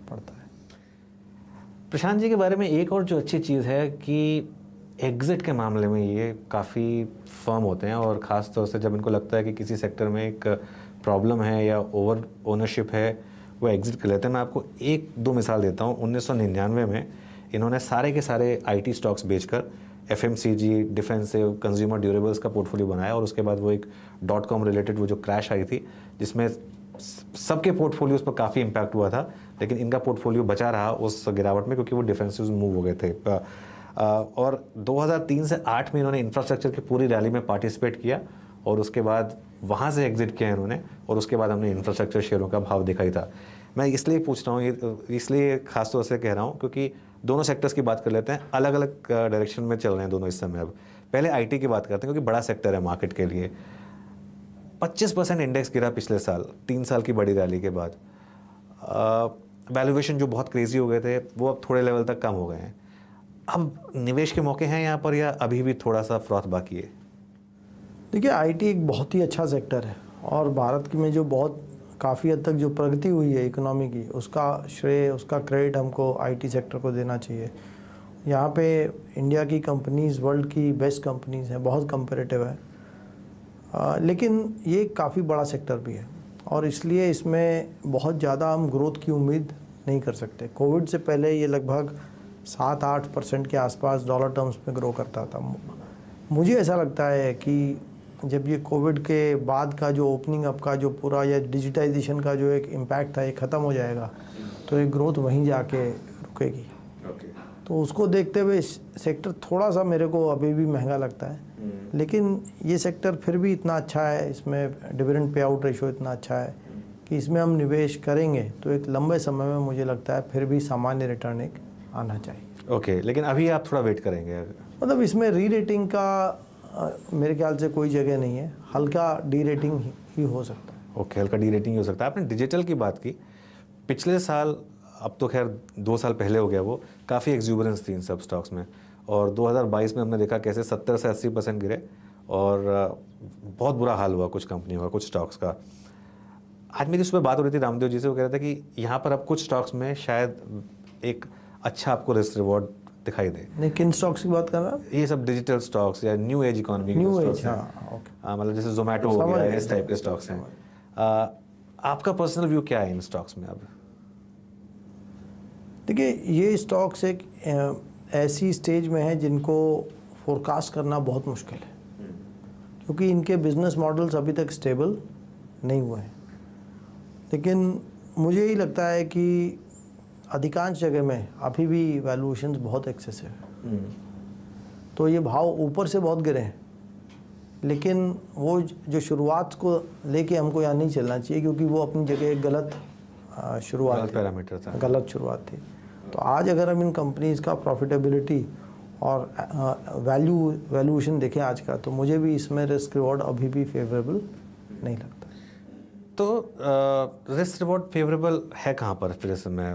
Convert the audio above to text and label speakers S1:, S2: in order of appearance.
S1: पड़ता है।
S2: प्रशांत जी के बारे में एक और जो अच्छी चीज़ है कि एग्ज़िट के मामले में ये काफ़ी फर्म होते हैं, और ख़ास तौर से जब इनको लगता है कि किसी सेक्टर में एक प्रॉब्लम है या ओवर ओनरशिप है, वो एग्ज़िट कर लेते हैं। मैं आपको एक दो मिसाल देता हूँ। 1999 में इन्होंने सारे के सारे आईटी स्टॉक्स बेचकर एफएमसीजी, डिफेंसिव, कंज्यूमर ड्यूरेबल्स का पोर्टफोलियो बनाया, और उसके बाद वो एक .com रिलेटेड वो जो क्रैश आई थी जिसमें सबके पोर्टफोलियोज पर काफ़ी इम्पैक्ट हुआ था, लेकिन इनका पोर्टफोलियो बचा रहा उस गिरावट में क्योंकि वो डिफेंसिव मूव हो गए थे। और 2003 से 8 में इन्होंने इंफ्रास्ट्रक्चर की पूरी रैली में पार्टिसिपेट किया, और उसके बाद वहाँ से एग्जिट किया इन्होंने, और उसके बाद हमने इंफ्रास्ट्रक्चर शेयरों का भाव दिखाई था। मैं इसलिए पूछ रहा हूँ, ये इसलिए खास तौर से कह रहा हूँ क्योंकि दोनों सेक्टर्स की बात कर लेते हैं, अलग अलग डायरेक्शन में चल रहे हैं दोनों इस समय। अब पहले आईटी की बात करते हैं क्योंकि बड़ा सेक्टर है मार्केट के लिए। 25% इंडेक्स गिरा पिछले साल, 3 साल की बड़ी रैली के बाद। वैल्यूएशन जो बहुत क्रेजी हो गए थे वो अब थोड़े लेवल तक कम हो गए हैं। अब निवेश के मौके हैं यहाँ पर, या अभी भी थोड़ा सा फ्रॉथ बाकी है?
S1: देखिए, आईटी एक बहुत ही अच्छा सेक्टर है, और भारत में जो बहुत काफ़ी हद तक जो प्रगति हुई है इकोनॉमी की, उसका श्रेय, उसका क्रेडिट हमको आईटी सेक्टर को देना चाहिए। यहाँ पे इंडिया की कंपनीज़ वर्ल्ड की बेस्ट कंपनीज़ हैं, बहुत कंपेरेटिव है। लेकिन ये काफ़ी बड़ा सेक्टर भी है, और इसलिए इसमें बहुत ज़्यादा हम ग्रोथ की उम्मीद नहीं कर सकते। कोविड से पहले ये लगभग 7-8% के आसपास डॉलर टर्म्स में ग्रो करता था। मुझे ऐसा लगता है कि जब ये कोविड के बाद का जो ओपनिंग अप का जो पूरा या डिजिटाइजेशन का जो एक इम्पैक्ट था ये ख़त्म हो जाएगा, तो ये ग्रोथ वहीं जाके रुकेगी। तो उसको देखते हुए सेक्टर थोड़ा सा मेरे को अभी भी महंगा लगता है, लेकिन ये सेक्टर फिर भी इतना अच्छा है, इसमें डिविडेंड पे आउट रेशो इतना अच्छा है कि इसमें हम निवेश करेंगे तो एक लंबे समय में मुझे लगता है फिर भी सामान्य रिटर्न एक आना चाहिए।
S2: ओके, लेकिन अभी आप थोड़ा वेट करेंगे?
S1: मतलब इसमें री रेटिंग का मेरे ख्याल से कोई जगह नहीं है, हल्का डी रेटिंग ही हो सकता है।
S2: ओके, हल्का डी रेटिंग ही हो सकता है। आपने डिजिटल की बात की, पिछले साल, अब तो खैर 2 साल पहले हो गया, वो काफ़ी एक्सूबरेंस थी इन सब स्टॉक्स में, और 2022 में हमने देखा कैसे 70 से 80% गिरे, और बहुत बुरा हाल हुआ कुछ कंपनियों का, कुछ स्टॉक्स का। आज मेरी सुबह बात हो रही थी रामदेव जी से, वो कह रहे थे कि यहाँ पर अब कुछ स्टॉक्स में शायद एक अच्छा आपको रिस्क रिवॉर्ड दिखाई दे।
S1: नहीं, किन स्टॉक्स की बात कर रहा है?
S2: ये सब डिजिटल स्टॉक्स या new age economy,
S1: new age, हाँ, ओके।
S2: मतलब जैसे जोमेटो हो गया, इस टाइप के स्टॉक्स हैं। आपका पर्सनल व्यू क्या है इन स्टॉक्स में अब?
S1: देखिए, ये स्टॉक्स एक ऐसी स्टेज में है जिनको फोरकास्ट करना बहुत मुश्किल है, क्योंकि इनके बिजनेस मॉडल्स अभी तक स्टेबल नहीं हुए हैं। लेकिन मुझे ही लगता है कि अधिकांश जगह में अभी भी वैल्यूएशंस बहुत एक्सेसिव है। तो ये भाव ऊपर से बहुत गिरे हैं, लेकिन वो जो शुरुआत को लेके हमको यहाँ नहीं चलना चाहिए, क्योंकि वो अपनी जगह एक गलत शुरुआत,
S2: पैरामीटर था,
S1: गलत शुरुआत थी। तो आज अगर हम इन कंपनीज़ का प्रॉफिटेबिलिटी और वैल्यूएशन देखें आज का, तो मुझे भी इसमें रिस्क रिवॉर्ड अभी भी फेवरेबल नहीं लगता।
S2: तो रिस्क रिवॉर्ड फेवरेबल है कहाँ पर फिर इस समय?